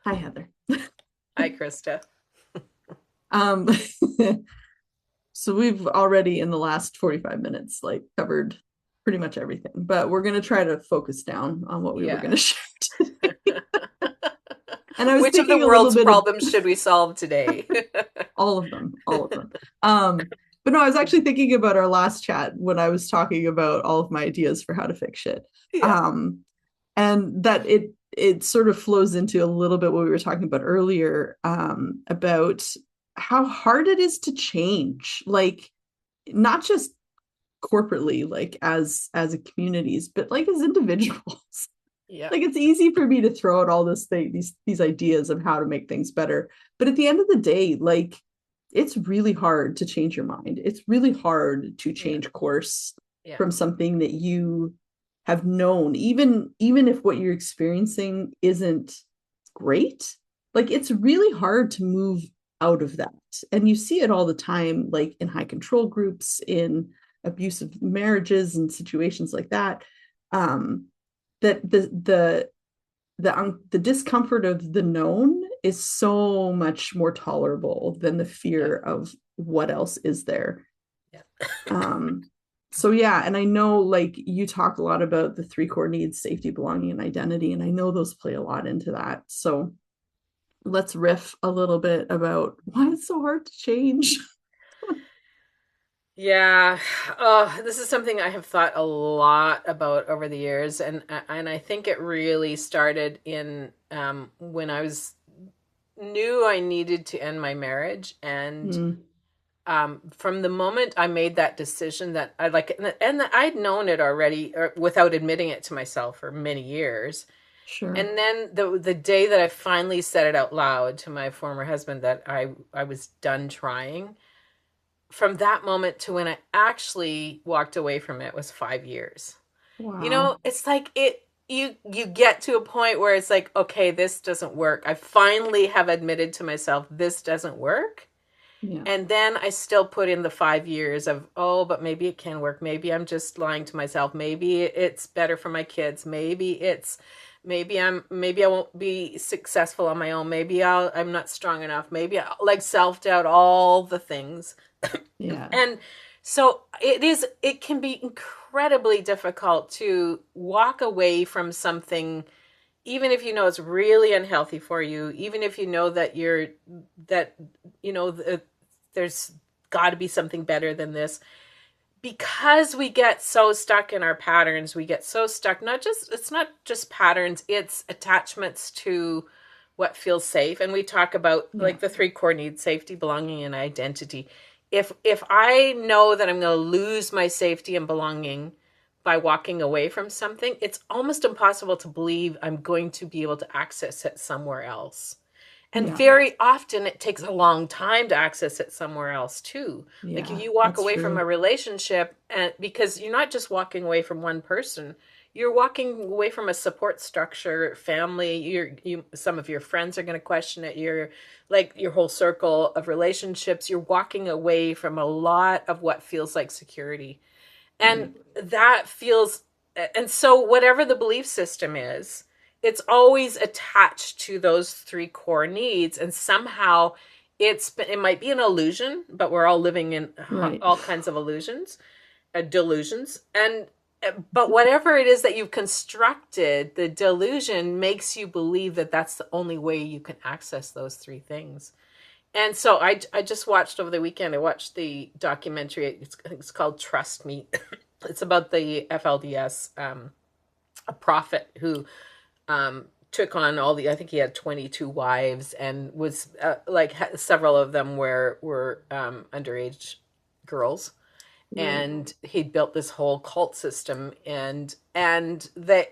Hi, Heather. Hi, Krista. Um, so we've already in the last 45 minutes like covered pretty much everything, but we're gonna try to focus down on what we were Yeah. gonna share today. And I was Which of the thinking a little world's bit of problems should we solve today? all of them, all of them. But no, I was actually thinking about our last chat when I was talking about all of my ideas for how to fix shit. Yeah. Um, and that it sort of flows into a little bit what we were talking about earlier, about how hard it is to change, like not just corporately, like as a communities, but like as individuals. Yeah. Like it's easy for me to throw out all these ideas of how to make things better, but at the end of the day, like it's really hard to change your mind. It's really hard to Yeah. change course Yeah. from something that you have known, even if what you're experiencing isn't great. Like it's really hard to move out of that. And you see it all the time, like in high control groups, in abusive marriages and situations like that. That the discomfort of the known is so much more tolerable than the Yeah. fear of what else is there. Yeah. um so yeah, and I know like you talk a lot about the three core needs: safety, belonging, and identity, and I know those play a lot into that. So let's riff a little bit about why it's so hard to change. Yeah. Oh, this is something I have thought a lot about over the years, and I think it really started in when I was knew I needed to end my marriage, and Mm, from the moment I made that decision that I like, and I'd known it already without admitting it to myself for many years. sure. And then the day that I finally said it out loud to my former husband that I was done trying, from that moment to when I actually walked away from it was 5 years. You Wow. know, it's like you get to a point where it's like, okay, this doesn't work. I finally have admitted to myself this doesn't work. Yeah. And then I still put in the 5 years of, oh, but maybe it can work. Maybe I'm just lying to myself. Maybe it's better for my kids. Maybe I won't be successful on my own. I'm not strong enough. Maybe I like self-doubt, all the things. Yeah. And so it can be incredibly difficult to walk away from something, even if you know it's really unhealthy for you, even if you know that you know there's got to be something better than this, because we get so stuck in our patterns. We get so stuck, not just it's not just patterns, it's attachments to what feels safe. And we talk about Yeah. like the three core needs: safety, belonging, and identity. If I know that I'm going to lose my safety and belonging by walking away from something, it's almost impossible to believe I'm going to be able to access it somewhere else. And Yeah. very often it takes a long time to access it somewhere else too. Like if Yeah. you walk That's away from a true. relationship, and because you're not just walking away from one person, you're walking away from a support structure, family, you some of your friends are going to question it, you're like your whole circle of relationships, you're walking away from a lot of what feels like security. And Right. that feels, and so whatever the belief system is, it's always attached to those three core needs. And somehow it might be an illusion, but we're all living in Right. all kinds of illusions, delusions. And but whatever it is that you've constructed, the delusion makes you believe that that's the only way you can access those three things. And so I just watched over the weekend. I watched the documentary. It's called Trust Me. It's about the FLDS, a prophet who took on all the. I think he had 22 wives and was like several of them were underage girls, Right. and he'd built this whole cult system. And they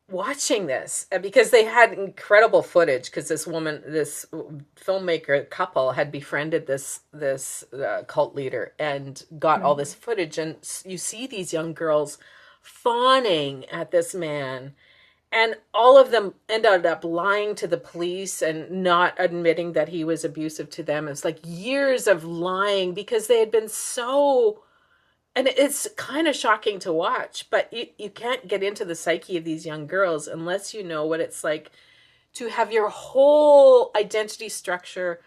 watching this because they had incredible footage because this filmmaker couple had befriended this cult leader and got all Right. this footage, and you see these young girls fawning at this man, and all of them ended up lying to the police and not admitting that he was abusive to them. It's like years of lying because they had been so, and it's kind of shocking to watch, but you can't get into the psyche of these young girls unless you know what it's like to have your whole identity structure,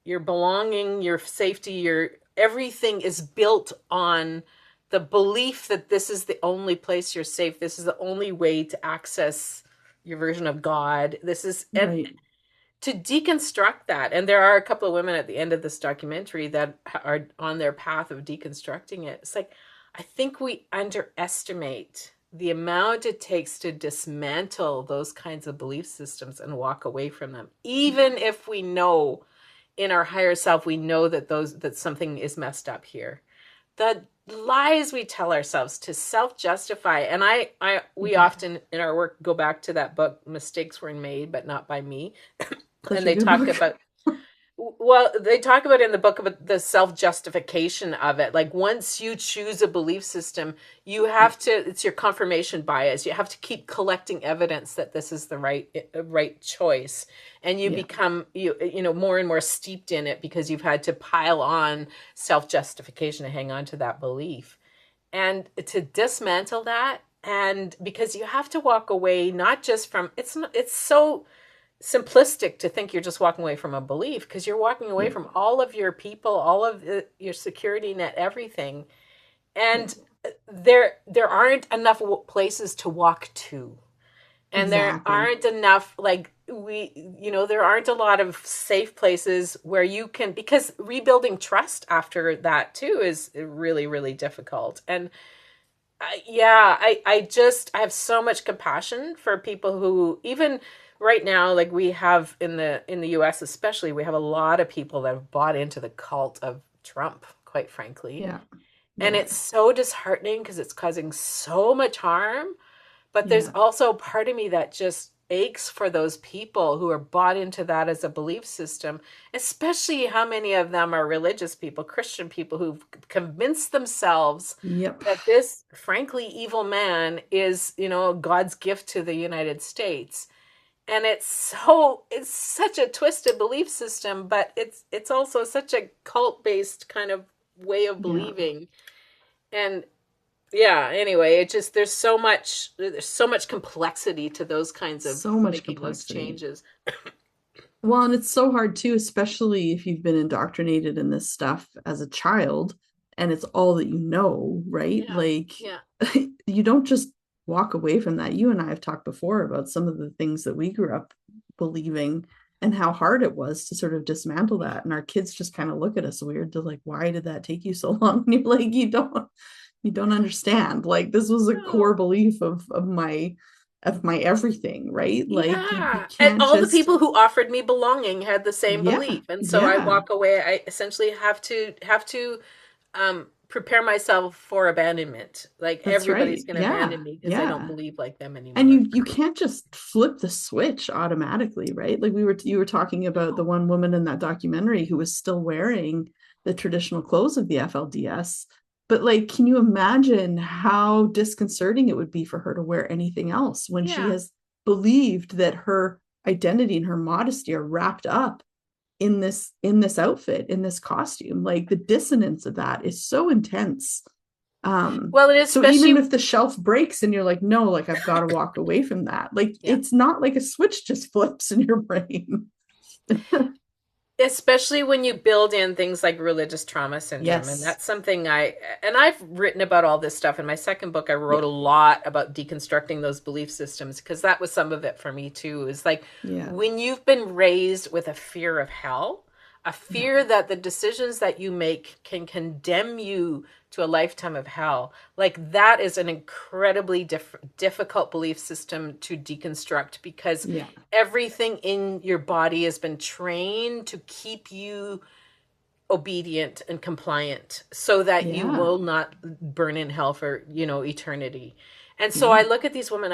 your belonging, your safety, your everything is built on the belief that this is the only place you're safe. This is the only way to access your version of God. This is, and Right. to deconstruct that. And there are a couple of women at the end of this documentary that are on their path of deconstructing it. It's like, I think we underestimate the amount it takes to dismantle those kinds of belief systems and walk away from them, even if we know in our higher self, we know that something is messed up here. The lies we tell ourselves to self-justify, and we Yeah. often in our work go back to that book, Mistakes Were Made but Not by Me. Such And a they good talk book. about, well, they talk about in the book about the self-justification of it. Like once you choose a belief system, you Yeah. have to, it's your confirmation bias. You have to keep collecting evidence that this is the right choice. And you Yeah. become, more and more steeped in it because you've had to pile on self-justification to hang on to that belief. And to dismantle that, and because you have to walk away not just from, it's so simplistic to think you're just walking away from a belief, because you're walking away Yeah. from all of your people, all of your security net, everything. Yeah. And there aren't enough places to walk to, and there Exactly. aren't enough, like, there aren't a lot of safe places where you can, because rebuilding trust after that too is really, really difficult. And I have so much compassion for people who, even right now, like we have in the US especially, we have a lot of people that have bought into the cult of Trump, quite frankly. Yeah. And Yeah. it's so disheartening because it's causing so much harm. But there's Yeah. also a part of me that just aches for those people who are bought into that as a belief system, especially how many of them are religious people, Christian people who've convinced themselves Yep. that this frankly evil man is, God's gift to the United States. And it's such a twisted belief system, but it's also such a cult-based kind of way of Yeah. believing. And yeah, anyway, it just there's so much complexity to those kinds of So much making those complexity. changes. Well, and it's so hard too, especially if you've been indoctrinated in this stuff as a child and it's all that you know, right? Yeah. Like Yeah. you don't just walk away from that. You and I have talked before about some of the things that we grew up believing and how hard it was to sort of dismantle Yeah. that. And our kids just kind of look at us weird. They're like, why did that take you so long? And you're like, you don't understand. Like this was a core No. belief of my everything, right? Like you Yeah. And can't all the just people who offered me belonging had the same yeah, belief. And so I yeah, walk away. I essentially have to prepare myself for abandonment. Like that's everybody's right. going to Yeah, abandon me because I don't yeah. believe like them And anymore. you can't just flip the switch automatically, right? Like you were talking about the No. one woman in that documentary who was still wearing the traditional clothes of the FLDS. But like, can you imagine how disconcerting it would be for her to wear anything else when she Yeah. has believed that her identity and her modesty are wrapped up in this outfit, in this costume? Like the dissonance of that is so intense. Well, it is So even especially if the shelf breaks and you're like, no, like I've got to walk away from that, like yeah. it's not like a switch just flips in your brain. Especially when you build in things like religious trauma syndrome. And Yes. that's something I've written about all this stuff in my second book. I Yeah. wrote a lot about deconstructing those belief systems because that was some of it for me too. Is like Yeah. when you've been raised with a fear of hell, a Yeah. fear that the decisions that you make can condemn you to a lifetime of hell. Like that is an incredibly difficult belief system to deconstruct because Yeah. everything in your body has been trained to keep you obedient and compliant so that you Yeah. will not burn in hell for eternity. And so I Yeah. look at these women,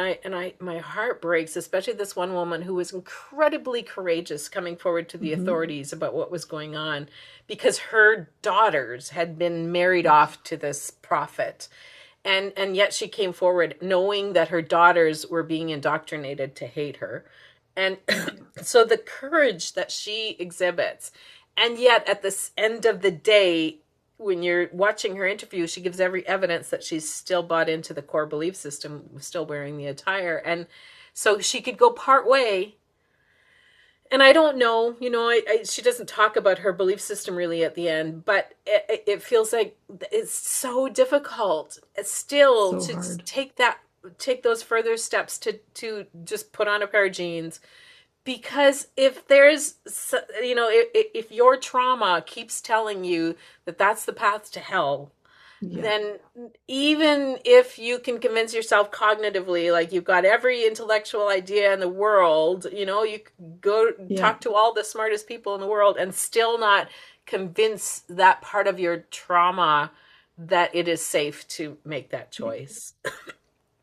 my heart breaks, especially this one woman who was incredibly courageous coming forward to the Mm-hmm. authorities about what was going on because her daughters had been married off to this prophet. And yet she came forward knowing that her daughters were being indoctrinated to hate her. And so the courage that she exhibits, and yet at the end of the day, when you're watching her interview, she gives every evidence that she's still bought into the core belief system, still wearing the attire. And so she could go part way, And I don't know, she doesn't talk about her belief system really at the end, but it feels like it's so difficult still So to hard. take those further steps to just put on a pair of jeans. Because if there's, if your trauma keeps telling you that that's the path to hell, Yeah. then even if you can convince yourself cognitively, like you've got every intellectual idea in the world, you could go Yeah. talk to all the smartest people in the world and still not convince that part of your trauma that it is safe to make that choice.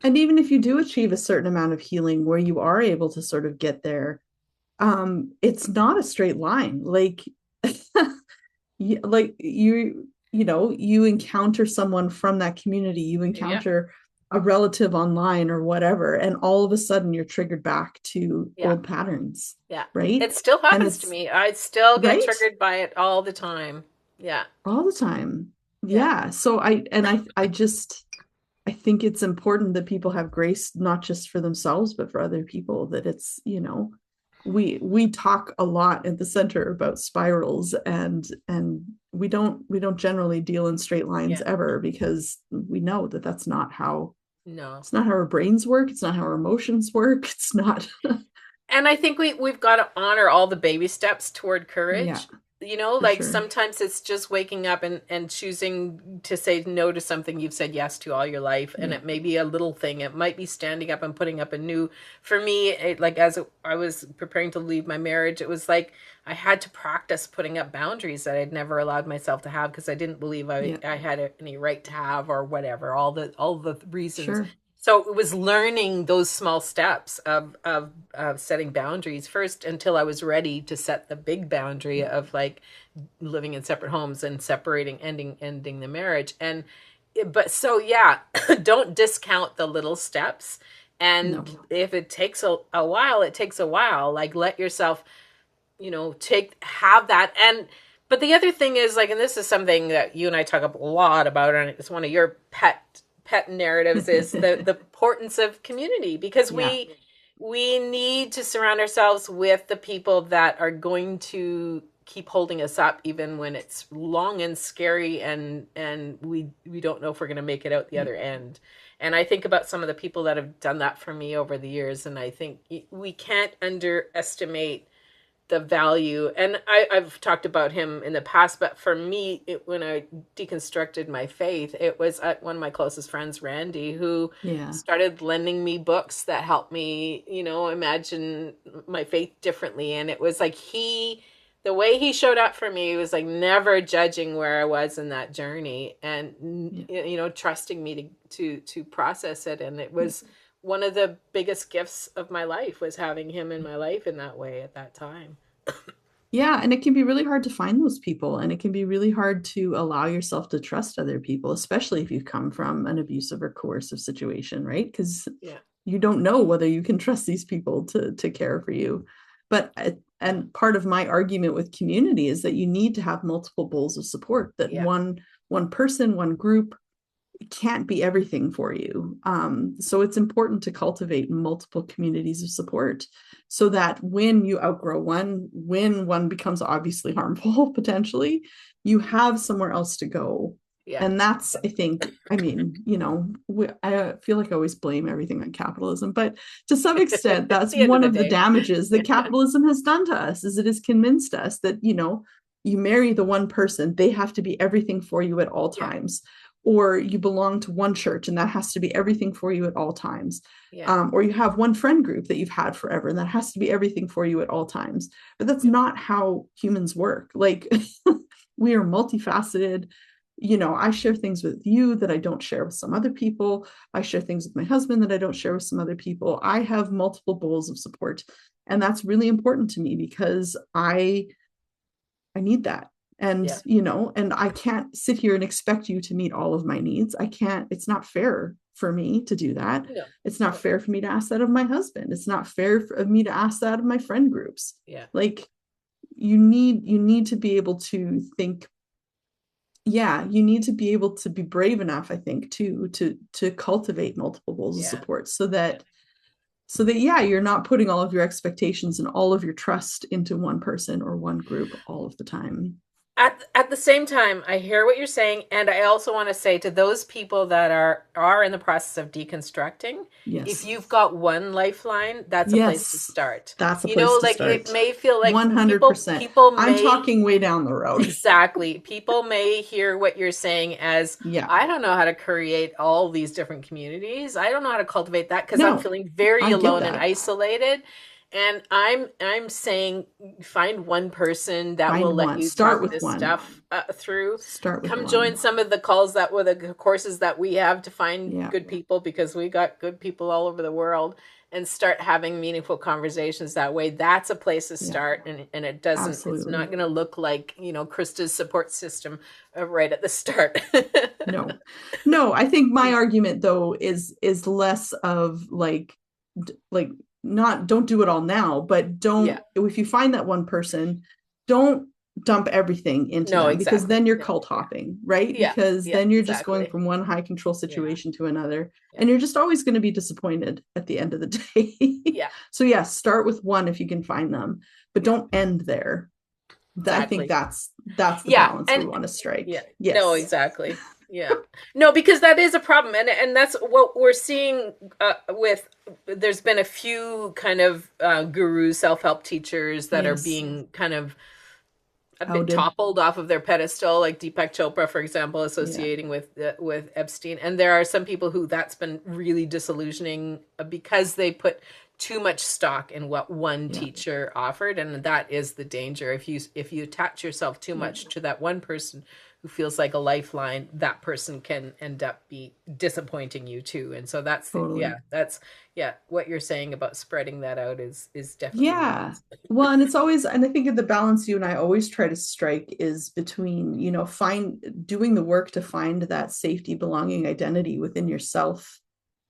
And even if you do achieve a certain amount of healing where you are able to sort of get there, it's not a straight line. Like like you encounter someone from that community, you Yeah, encounter a relative online or whatever, and all of a sudden you're triggered back to yeah, old patterns, yeah. right? It still And happens to it's me. I still get right triggered by it all the time. Yeah, all the time. yeah, Yeah. So I think it's important that people have grace, not just for themselves, but for other people, that it's, we talk a lot at the center about spirals, and we don't generally deal in straight lines yeah. ever, because we know that that's not how No. it's not how our brains work. It's not how our emotions work. It's not. And I think we've got to honor all the baby steps toward Yeah, courage. for Like sure. sometimes it's just waking up and choosing to say no to something you've said yes to all your life. And Yeah. it may be a little thing. It might be standing up and putting up a new, for me, like as I was preparing to leave my marriage, it was like I had to practice putting up boundaries that I'd never allowed myself to have because I didn't believe Yeah. I had any right to have or whatever, all the reasons. Sure. So it was learning those small steps of setting boundaries first until I was ready to set the big boundary Yeah. of like living in separate homes and separating, ending the marriage. And but so yeah, don't discount the little steps. And No. if it takes a while, it takes a while. Like let yourself, have that. And but the other thing is like, and this is something that you and I talk a lot about, and it's one of your pet narratives is the importance of community because Yeah. we need to surround ourselves with the people that are going to keep holding us up even when it's long and scary and we don't know if we're going to make it out the Yeah. other end. And I think about some of the people that have done that for me over the years, and I think we can't underestimate the value. And I've talked about him in the past, but for me, when I deconstructed my faith, it was one of my closest friends, Randy, who Yeah. started lending me books that helped me, imagine my faith differently. And it was like the way he showed up for me was like never judging where I was in that journey and, Yeah. trusting me to process it. And it Yeah. was one of the biggest gifts of my life was having him in my life in that way at that time. Yeah, and it can be really hard to find those people, and it can be really hard to allow yourself to trust other people, especially if you've come from an abusive or coercive situation, right? Because Yeah. you don't know whether you can trust these people to care for you. But and part of my argument with community is that you need to have multiple bowls of support, that Yeah. one person, one group can't be everything for you. So it's important to cultivate multiple communities of support so that when you outgrow one, when one becomes obviously harmful, potentially, you have somewhere else to go. Yeah. And that's, I think, I mean, I feel like I always blame everything on capitalism, but to some extent, At that's the end of one the of the day. damages that capitalism has done to us, is it has convinced us that, you marry the one person, they have to be everything for you at all Yeah. times, or you belong to one church and that has to be everything for you at all times. Yeah. Or you have one friend group that you've had forever and that has to be everything for you at all times. But that's Yeah. not how humans work. Like we are multifaceted. I share things with you that I don't share with some other people. I share things with my husband that I don't share with some other people. I have multiple bowls of support. And that's really important to me because I need that. And, Yeah. and I can't sit here and expect you to meet all of my needs. I can't, it's not fair for me to do that. No. It's not No. fair for me to ask that of my husband. It's not fair of me to ask that of my friend groups. Yeah. Like you need to be able to think, yeah, you need to be able to be brave enough, I think, to cultivate multiple bowls of Yeah. support so Yeah. that so that, yeah, you're not putting all of your expectations and all of your trust into one person or one group all of the time. At the same time, I hear what you're saying, and I also want to say to those people that are in the process of deconstructing, if Yes. you've got one lifeline, that's a place to Yes. start. That's a You know, place to like it start. may feel like people 100%. people I'm may talking way down the road. exactly. People may hear what you're saying as, Yeah. I don't know how to create all these different communities. I don't know how to cultivate that because I'm No, feeling very I get alone and that. isolated. And I'm saying find one person that will Find let one. you Start talk with this one. stuff through. Start with Come join one. some of the calls that were the courses that we have to find Yeah, good people because we got good people all over the world and start having meaningful conversations that way. That's a place to yeah, start, and it's not absolutely. going to look like, Krista's support system right at the start. No, no, I think my argument though is less of like not don't do it all now, but Yeah. don't, if you find that one person, don't dump everything into No, them, because exactly. then you're No, cult yeah. hopping, right? Yeah. Because Yeah, then you're just going exactly. from one high control Yeah. situation to another, Yeah. and you're just always going to be disappointed at the end of the day. Yeah. So yeah, start with one if you can find them, but Yeah. don't end there. I think Exactly. that's the Yeah. balance we And want to strike. yeah. No, Yes. exactly. Yeah. No, because that is a problem, and that's what we're seeing with. There's been a few kind of guru self-help teachers that are Yes. being kind of a bit Outed. toppled off of their pedestal, like Deepak Chopra, for example, Yeah. associating with Epstein. And there are some people who that's been really disillusioning because they put too much stock in what one Yeah. teacher offered, and that is the danger. If you attach yourself too Yeah. much to that one person who feels like a lifeline, that person can end up be disappointing you too. And so Totally. what you're saying about spreading that out is definitely Yeah. wise. Well, and it's always, and I think the balance you and I always try to strike is between, doing the work to find that safety, belonging, identity within yourself,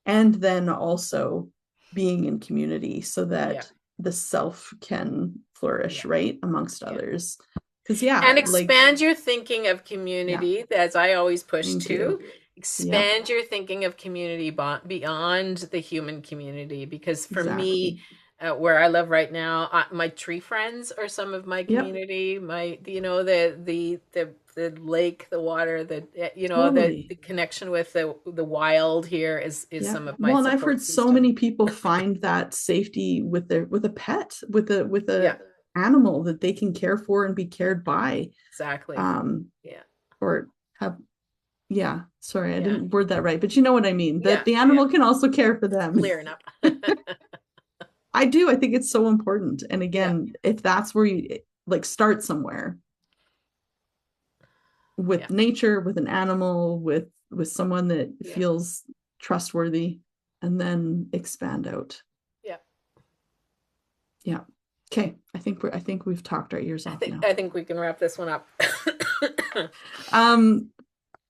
and then also being in community so Yeah. that the self can flourish, Yeah. right, amongst Yeah. others. Because, yeah, And like, expand your thinking of yeah, community, as I always push thank you. to. Yep, Expand your thinking of community beyond the human community. Because for me, exactly. where I live right now, my tree friends are some of my Yep, community. The lake, the water, the totally. connection with the wild here is Yeah. some of my Well, and I've heard support so system. many people find that safety with a pet, with a Yeah, animal that they can care for and be cared by. exactly. Um, Yeah, or have, yeah, sorry, I yeah, didn't word that right, but you know what I mean, that yeah, the yeah. animal can also care for them. Clear enough. I do. I think it's so important. And Yeah, again, if that's where you like start somewhere yeah, with nature, with an animal, with someone that yeah, feels trustworthy, and then expand out. yeah. Yeah. Okay. I think we've talked our ears I off think now. I think we can wrap this one up. Um,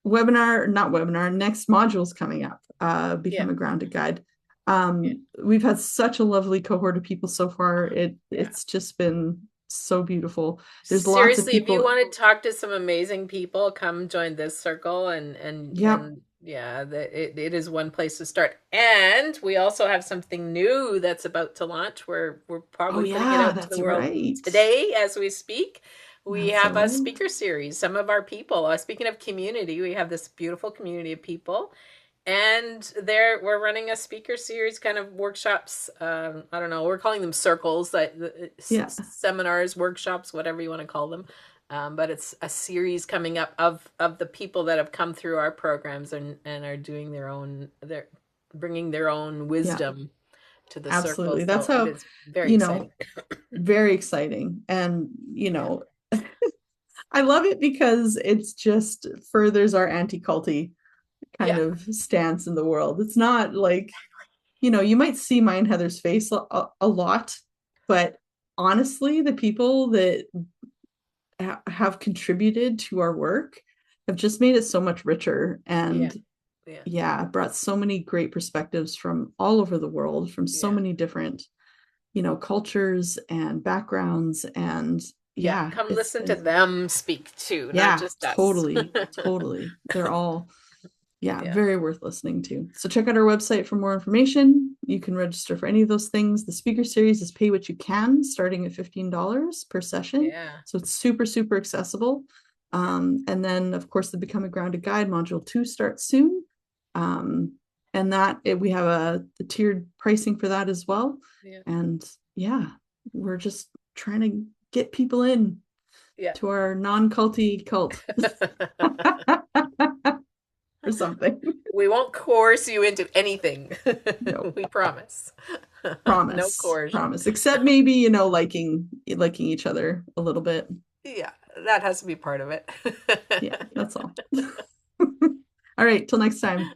webinar, not webinar, next module's coming up. Yeah, Become a grounded guide. yeah, We've had such a lovely cohort of people so far. yeah. It's just been so beautiful. There's lots of Seriously, if you people. want to talk to some amazing people, come join this circle Yep. and yeah, it is one place to start. And we also have something new that's about to launch. We're Oh probably putting it yeah, out to the that's world right. today as we speak. We That's have a right. speaker series. Some of our people, speaking of community, we have this beautiful community of people and there we're running a speaker series kind of workshops. I don't know, we're calling them circles, like Yeah. seminars, workshops, whatever you want to call them. But it's a series coming up of the people that have come through our programs and are doing they're bringing their own Yeah. wisdom to the circle. Absolutely. That's So it how, is very you exciting. know, very exciting. And, Yeah, I love it because it's just furthers our anti-culty kind yeah, of stance in the world. It's not like, you might see my and Heather's face a lot, but honestly, the people that have contributed to our work have just made it so much richer. yeah, And yeah, yeah, brought so many great perspectives from all over the world, from so yeah. many different, cultures and backgrounds. And Yeah, yeah, come it's listen to been, them speak too, not yeah, just us. totally, totally. They're all, Yeah, Yeah. very worth listening to. So check out our website for more information. You can register for any of those things. The speaker series is pay what you can, starting at $15 per session. Yeah. So it's super, super accessible. And then, of course, the Become a Grounded Guide Module 2 starts soon. And we have the tiered pricing for that as well. Yeah. And yeah, we're just trying to get people in Yeah. to our non-culty cult or something. We won't coerce you into anything. No. We promise. No Promise, coercion. promise. Except maybe, liking each other a little bit. Yeah, that has to be part of it. Yeah, that's all. All right, till next time.